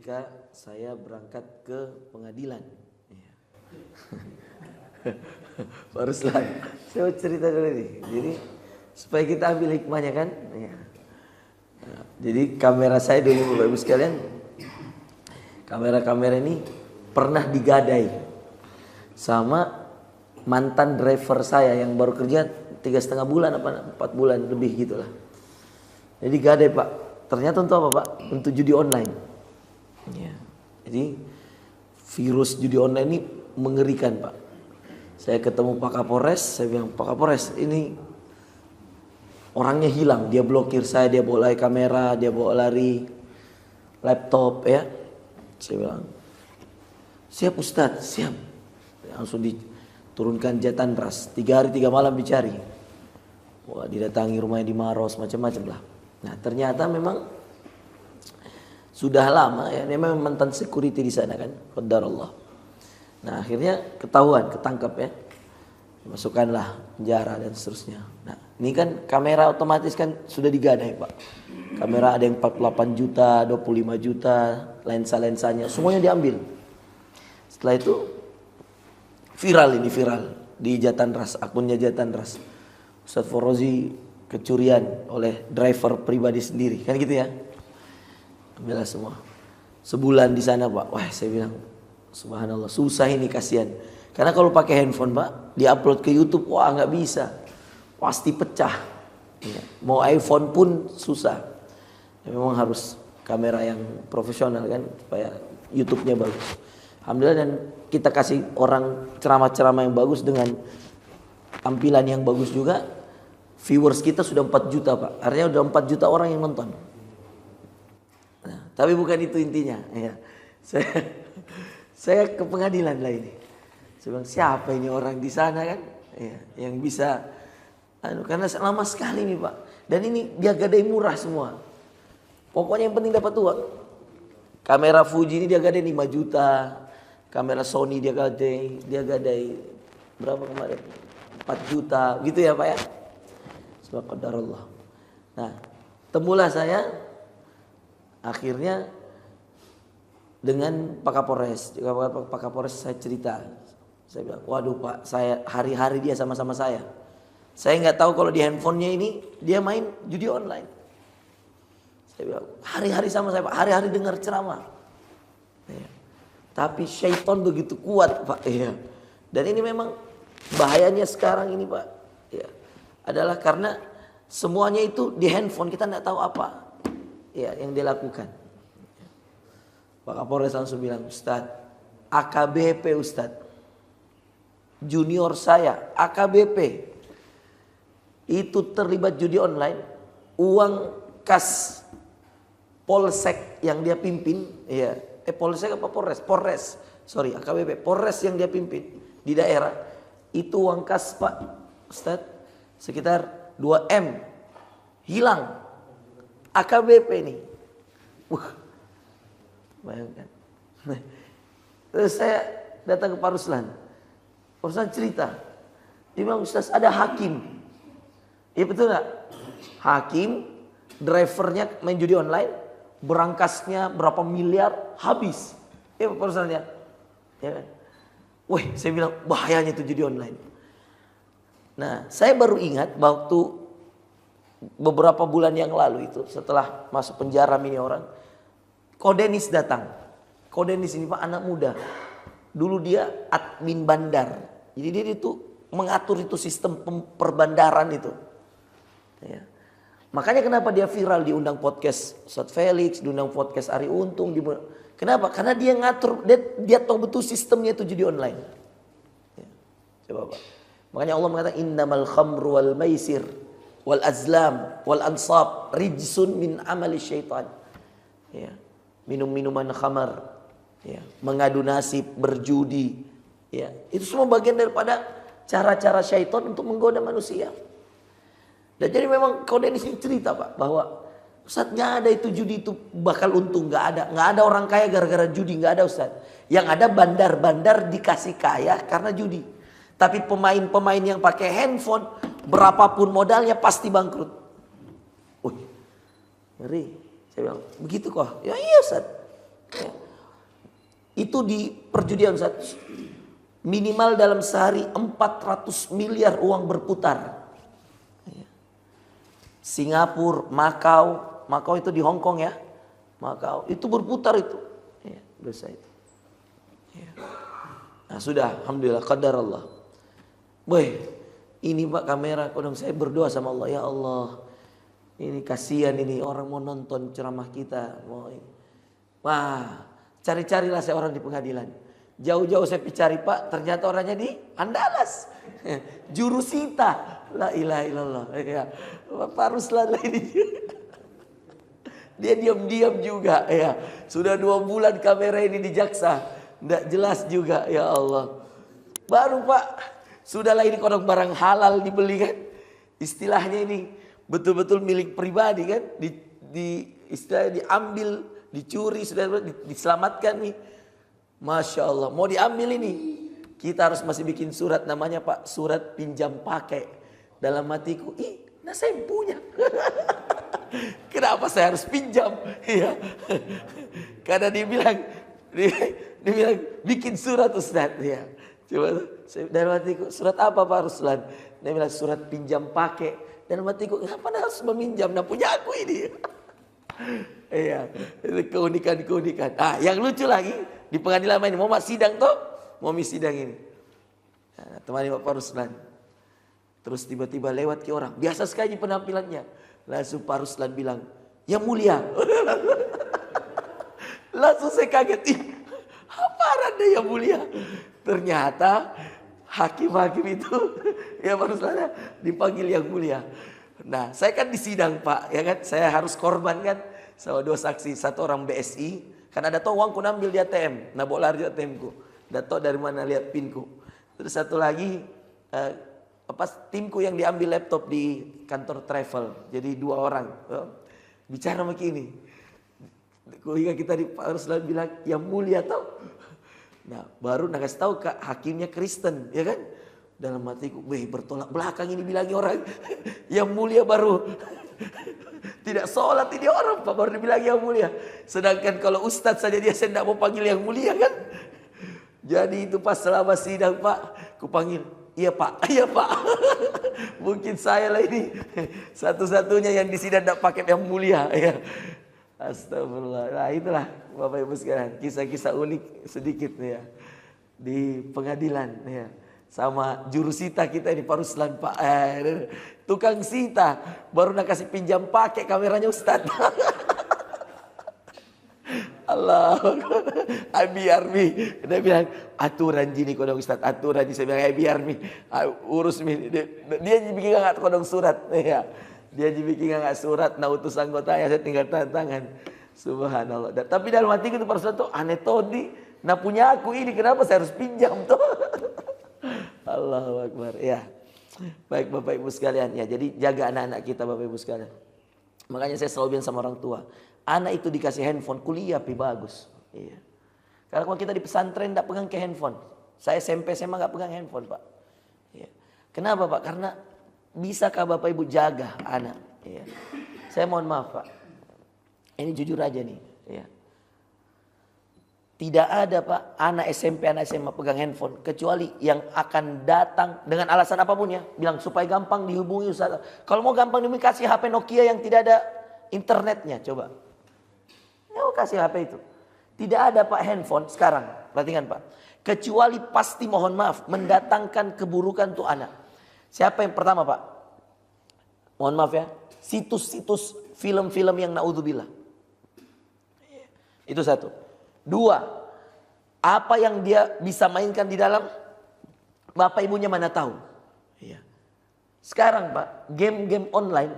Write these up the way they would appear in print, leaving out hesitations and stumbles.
ketika saya berangkat ke pengadilan. Pak Ruslan, saya mau cerita dulu nih. Jadi supaya kita ambil hikmahnya kan. Jadi kamera saya dulu Bapak Ibu sekalian, kamera ini pernah digadai sama mantan driver saya yang baru kerja 3,5 bulan apa 4 bulan lebih gitulah. Jadi gadai Pak. Ternyata untuk apa Pak? Untuk judi online. Ya. Jadi virus judi online ini mengerikan Pak. Saya ketemu Pak Kapolres, saya bilang Pak Kapolres ini orangnya hilang, dia blokir saya, dia bawa lari kamera, dia bawa lari laptop ya. Saya bilang siap Ustadz, siap. Langsung diturunkan Jatandras, 3 hari 3 malam dicari. Wah, didatangi rumahnya di Maros, macam-macam lah. Nah ternyata memang sudah lama ya, dia memang mantan security di sana kan, qadarullah. Nah akhirnya ketahuan, ketangkap ya, masukkanlah penjara dan seterusnya. Nah ini kan kamera otomatis kan sudah digadai Pak. Kamera ada yang 48 juta, 25 juta, lensa-lensanya semuanya diambil. Setelah itu viral di Jatandras, akunnya Jatandras. Ustadz Forozi kecurian oleh driver pribadi sendiri, kan gitu ya. Ambillah semua. Sebulan di sana Pak, wah saya bilang subhanallah susah ini kasihan. Karena kalau pakai handphone Pak, diupload ke YouTube, wah nggak bisa, pasti pecah. Ya. Mau iPhone pun susah. Ya, memang harus kamera yang profesional kan, supaya YouTube-nya bagus. Alhamdulillah, dan kita kasih orang ceramah-ceramah yang bagus dengan tampilan yang bagus juga. Viewers kita sudah 4 juta Pak, artinya sudah 4 juta orang yang nonton. Nah, tapi bukan itu intinya. Ya. Saya ke pengadilan lah ini. Saya bilang siapa ini orang di sana kan, ya, yang bisa, karena lama sekali nih Pak. Dan ini dia gadai murah semua. Pokoknya yang penting dapat uang. Kamera Fuji ini dia gadai 5 juta, kamera Sony dia gadai berapa kemarin? 4 juta, gitu ya Pak ya. Sebab qadarullah. Nah, temulah saya akhirnya dengan Pak Kapolres. Pak Kapolres saya cerita. Saya bilang, waduh Pak, saya hari-hari dia sama-sama saya. Saya nggak tahu kalau di handphonenya ini dia main judi online. Saya bilang, hari-hari sama saya Pak, hari-hari dengar ceramah. Ya. Tapi syaitan begitu kuat Pak. Ya. Dan ini memang bahayanya sekarang ini Pak. Ya. Adalah karena semuanya itu di handphone, kita nggak tahu apa ya yang dia lakukan. Pak Kapolres langsung bilang, Ustadz, AKBP Ustadz, junior saya AKBP itu terlibat judi online, uang kas polsek yang dia pimpin, ya, polsek apa Polres, sorry AKBP, Polres yang dia pimpin di daerah, itu uang kas Pak Ustadz sekitar 2M hilang, AKBP nih, bayangkan. Terus saya datang ke Pak Ruslan. Pak Ruslan cerita. Dia bilang, Ustaz ada hakim. Iya betul gak? Hakim, drivernya main judi online, berangkasnya berapa miliar, habis. Iya Pak Ruslan ya? Ya kan? Wih, saya bilang bahayanya itu judi online. Nah, saya baru ingat waktu beberapa bulan yang lalu itu, setelah masuk penjara ini orang, Kodenis datang. Kodenis ini Pak anak muda. Dulu dia admin bandar. Jadi dia itu mengatur itu sistem perbandaran itu. Ya. Makanya kenapa dia viral, diundang podcast Ustadz Felix, diundang podcast Ari Untung. Kenapa? Karena dia ngatur, dia tahu betul sistemnya itu judi online. Ya. Coba Pak. Makanya Allah mengatakan innamal khamru wal maisir wal azlam wal ansab rijsun min amali syaitan. Ya. Minum-minuman khamar, ya, mengadu nasib, berjudi, ya, itu semua bagian daripada cara-cara syaitan untuk menggoda manusia. Dan jadi memang kau ini cerita Pak bahwa Ustaz nggak ada itu judi itu bakal untung, nggak ada orang kaya gara-gara judi, nggak ada Ustaz. Yang ada bandar-bandar dikasih kaya karena judi. Tapi pemain-pemain yang pakai handphone berapapun modalnya pasti bangkrut. Ngeri. Saya bilang, begitu kok? Ya iya Ustaz. Ya. Itu di perjudian Ustaz. Minimal dalam sehari 400 miliar uang berputar. Singapura, Makau itu di Hong Kong ya. Makau itu berputar itu. Ya, dosa itu. Ya. Nah sudah, alhamdulillah, qadar Allah. Boy, ini Pak kamera, kodong saya berdoa sama Allah, ya Allah. Ini kasihan ini orang mau nonton ceramah kita. Wah, cari-carilah saya orang di pengadilan. Jauh-jauh saya cari Pak, ternyata orangnya di Andalas. Jurusita. La ilaha illallah. Ya. Pak Ruslan ini. Dia diam-diam juga ya. Sudah 2 bulan kamera ini di jaksa. Tidak jelas juga ya Allah. Baru Pak, sudahlah ini kodok barang halal dibeli kan. Istilahnya ini betul-betul milik pribadi kan. Istilahnya diambil, dicuri, sudah diselamatkan nih. Masya Allah, mau diambil ini. Kita harus masih bikin surat namanya Pak, surat pinjam pakai. Dalam hatiku, nah saya punya. Kenapa saya harus pinjam? Ya. Karena dia bilang bikin surat Ustaz. Ya. Coba dalam hatiku, surat apa Pak Ruslan? Dia bilang surat pinjam pakai. Dalam hatiku, kenapa harus meminjam? Nah punya aku ini. Iya, itu keunikan. Yang lucu lagi di pengadilan ini mau sidang toh, mau sidang ini. Nah, temani Pak Ruslan. Terus tiba-tiba lewat ke orang, biasa sekali penampilannya. Langsung Pak Ruslan bilang, "Yang mulia." Langsung saya kaget, apa ada yang mulia? Ternyata hakim-hakim itu ya Pak Ruslan dipanggil yang mulia. Nah, saya kan di sidang Pak, ya kan? Saya harus korban kan sama 2 saksi, 1 orang BSI, kan ada tau uangku nambil di ATM, nah bawa lari di ATM-ku. Nggak tahu dari mana lihat pinku. Terus 1 lagi timku yang diambil laptop di kantor travel. Jadi 2 orang bicara begini. Hingga kita di Pak Ruslan bilang yang mulia tau. Nah baru kasih tahu Kak hakimnya Kristen ya kan. Dalam hatiku, bertolak belakang ini bilangnya orang yang mulia baru tidak sholat ini orang Pak baru dibilang yang mulia. Sedangkan kalau ustadz saja dia saya tidak mau panggil yang mulia kan. Jadi itu pas selama sidang Pak, ku panggil, iya Pak. Mungkin saya lah ini satu-satunya yang di sidang tidak pakai yang mulia ya. Astagfirullah. Nah itulah Bapak Ibu sekalian, kisah-kisah unik sedikit ya di pengadilan ya. Sama jurusita kita ini Pak Ruslan Pak. Tukang sita baru nak kasih pinjam pakai kameranya Ustaz. Allah. Biar mi. Dia bilang aturan jini kodong Ustaz, aturan jini. Saya bilang biar mi. Urus mi. Dia bikin enggak kodong surat ya. Dia bikin enggak surat, nah utus anggotanya saya tinggal tanda tangan. Subhanallah. Tapi dalam hati itu Pak Ruslan tuh aneh todi. Nah punya aku ini kenapa saya harus pinjam tuh? Allahu Akbar ya. Baik Bapak Ibu sekalian ya. Jadi jaga anak-anak kita Bapak Ibu sekalian. Makanya saya selalu bilang sama orang tua, anak itu dikasih handphone kuliah bagus. Iya. Karena kalau kita di pesantren tidak pegang ke handphone. Saya SMP SMA nggak pegang handphone Pak. Iya. Kenapa Pak? Karena bisakah Bapak Ibu jaga anak? Iya. Saya mohon maaf Pak. Ini jujur aja nih. Iya. Tidak ada Pak anak SMP, anak SMA pegang handphone. Kecuali yang akan datang dengan alasan apapun ya. Bilang supaya gampang dihubungi Ustaz. Kalau mau gampang dihubungi kasih HP Nokia yang tidak ada internetnya. Coba. Ya kasih HP itu. Tidak ada Pak handphone sekarang. Perhatikan Pak. Kecuali pasti mohon maaf. Mendatangkan keburukan tuh anak. Siapa yang pertama Pak? Mohon maaf ya. Situs-situs film-film yang naudzubillah. Itu 1. 2, apa yang dia bisa mainkan di dalam, bapak ibunya mana tahu. Iya. Sekarang Pak, game-game online,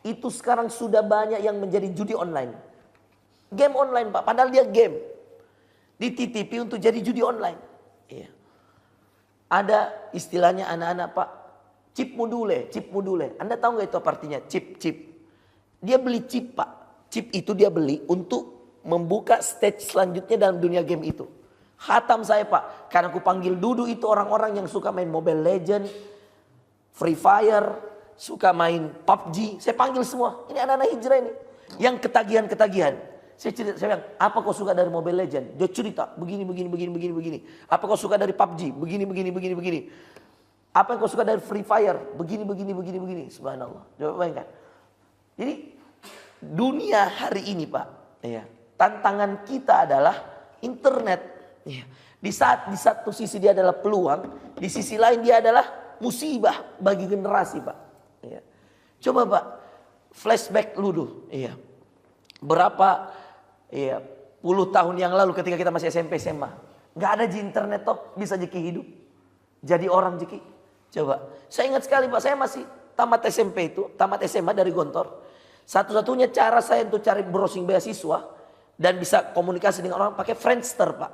itu sekarang sudah banyak yang menjadi judi online. Game online Pak, padahal dia game. Dititipi untuk jadi judi online. Iya. Ada istilahnya anak-anak Pak, chip module. Anda tahu nggak itu apa artinya? Chip. Dia beli chip Pak. Chip itu dia beli untuk membuka stage selanjutnya dalam dunia game itu. Khatam saya Pak. Karena aku panggil dulu itu orang-orang yang suka main Mobile Legend, Free Fire, suka main PUBG. Saya panggil semua. Ini anak-anak hijrah ini. Yang ketagihan-ketagihan. Saya cerita, saya bilang, apa kau suka dari Mobile Legend? Dia cerita, begini. Apa kau suka dari PUBG? Begini. Apa yang kau suka dari Free Fire? Begini. Subhanallah. Coba bayangkan. Jadi dunia hari ini Pak, ya, tantangan kita adalah internet. Ya. Di satu sisi dia adalah peluang, di sisi lain dia adalah musibah bagi generasi Pak. Ya. Coba Pak, flashback dulu. Ya. Berapa puluh tahun yang lalu ketika kita masih SMP SMA, nggak ada di internet top bisa Jeki hidup, jadi orang Jeki. Coba, saya ingat sekali Pak, saya masih tamat SMP itu, tamat SMA dari Gontor. Satu-satunya cara saya untuk cari browsing beasiswa dan bisa komunikasi dengan orang pakai Friendster Pak.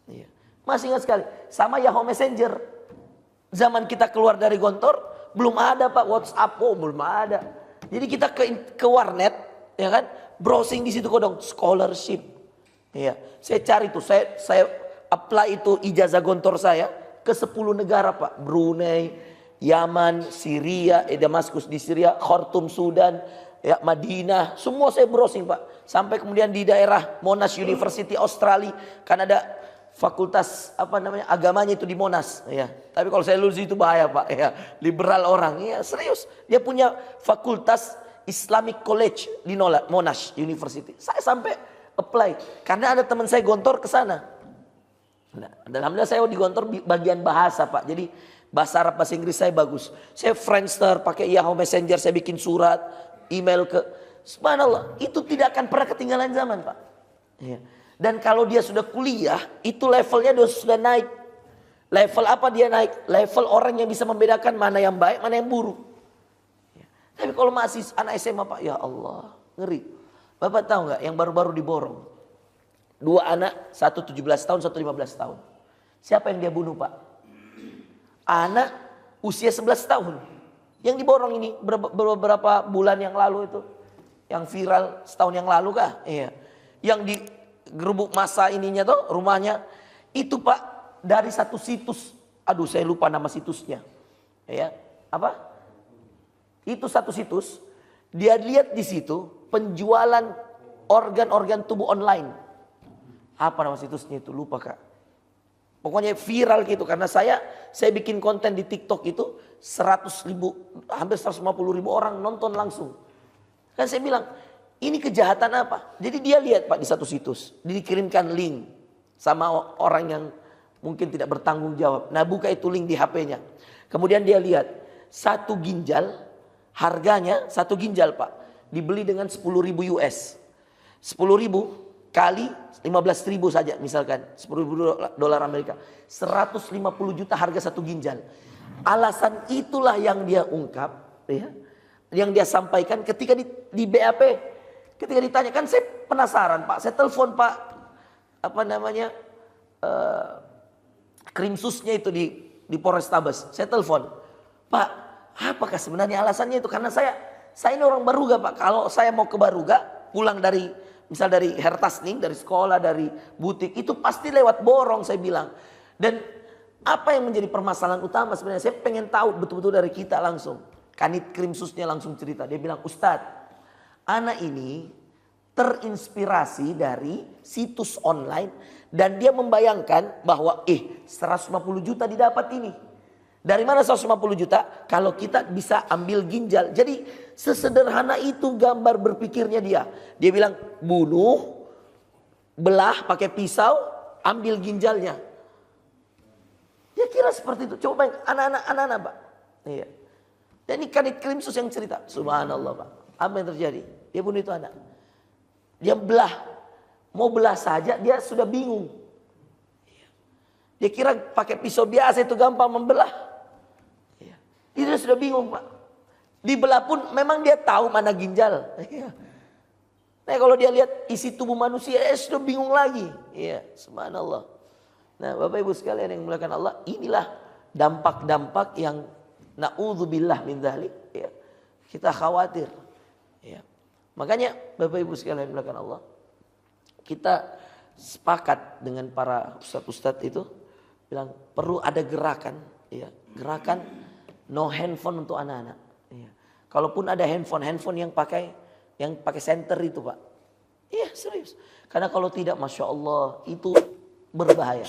Iya. Masih ingat sekali, sama Yahoo Messenger. Zaman kita keluar dari Gontor belum ada Pak WhatsApp, belum ada. Jadi kita ke warnet, ya kan? Browsing di situ kodong scholarship. Iya, saya cari tuh, saya apply itu ijazah Gontor saya ke 10 negara Pak. Brunei, Yaman, Syria, Damaskus di Syria, Khartoum Sudan, ya Madinah, semua saya browsing Pak. Sampai kemudian di daerah Monash University Australia, kan ada fakultas agamanya itu di Monash, ya. Tapi kalau saya lulus itu bahaya Pak, ya. Liberal orang, ya serius. Dia punya fakultas Islamic College di Monash University. Saya sampai apply karena ada teman saya Gontor ke sana. Nah, alhamdulillah saya di Gontor bagian bahasa Pak. Jadi bahasa Arab, bahasa Inggris saya bagus. Saya Friendster, pakai Yahoo Messenger, saya bikin surat, email ke. Subhanallah, itu tidak akan pernah ketinggalan zaman Pak. Ya. Dan kalau dia sudah kuliah, itu levelnya sudah naik. Level apa dia naik? Level orang yang bisa membedakan mana yang baik, mana yang buruk. Tapi kalau masih anak SMA Pak, ya Allah, ngeri. Bapak tahu nggak yang baru-baru diborong? 2 anak, satu 17 tahun, satu 15 tahun. Siapa yang dia bunuh Pak? Anak usia 11 tahun. Yang diborong ini beberapa bulan yang lalu itu. Yang viral setahun yang lalu kah? Iya. Yang di gerubuk masa ininya tuh, rumahnya. Itu Pak, dari satu situs. Aduh saya lupa nama situsnya. Ya, apa? Itu satu situs, dia lihat di situ penjualan organ-organ tubuh online. Apa nama situsnya itu? Lupa Kak. Pokoknya viral gitu karena saya bikin konten di TikTok itu 100.000, hampir 150.000 orang nonton langsung. Kan saya bilang, ini kejahatan apa? Jadi dia lihat Pak di satu situs, dikirimkan link sama orang yang mungkin tidak bertanggung jawab. Nah buka itu link di HP-nya. Kemudian dia lihat satu ginjal. Harganya satu ginjal Pak dibeli dengan 10.000 US. 10.000 kali 15.000 saja misalkan. 10.000 dolar Amerika. 150 juta harga satu ginjal. Alasan itulah yang dia ungkap, ya, yang dia sampaikan ketika di BAP. Ketika ditanya, kan saya penasaran Pak. Saya telepon Pak Krimsusnya itu di Polrestabes. Saya telepon, Pak, apakah sebenarnya alasannya itu? Karena saya ini orang Baruga Pak. Kalau saya mau ke Baruga, pulang dari Hertasning, dari sekolah, dari butik, itu pasti lewat borong saya bilang. Dan apa yang menjadi permasalahan utama sebenarnya? Saya pengen tahu betul-betul dari kita langsung. Kanit Krimsusnya langsung cerita. Dia bilang, Ustadz, anak ini terinspirasi dari situs online. Dan dia membayangkan bahwa 150 juta didapat ini. Dari mana 150 juta? Kalau kita bisa ambil ginjal. Jadi sesederhana itu gambar berpikirnya dia. Dia bilang bunuh, belah pakai pisau, ambil ginjalnya. Dia kira seperti itu. Coba anak-anak Pak. Iya. Dan ini Kanit Krimsus yang cerita. Subhanallah Pak. Apa yang terjadi? Dia bunuh itu anak. Dia belah. Mau belah saja dia sudah bingung. Dia kira pakai pisau biasa itu gampang membelah. Dia sudah bingung Pak. Dibelah pun memang dia tahu mana ginjal. Nah kalau dia lihat isi tubuh manusia, sudah bingung lagi. Iya, subhanallah. Nah Bapak Ibu sekalian yang dimuliakan Allah, inilah dampak-dampak yang na'udzubillah min dzalik. Ya. Kita khawatir. Ya. Makanya Bapak Ibu sekalian yang dimuliakan Allah, kita sepakat dengan para ustadz-ustadz itu bilang perlu ada gerakan, ya, gerakan no handphone untuk anak-anak. Ya. Kalaupun ada handphone yang pakai senter itu Pak. Iya serius. Karena kalau tidak Masya Allah itu berbahaya.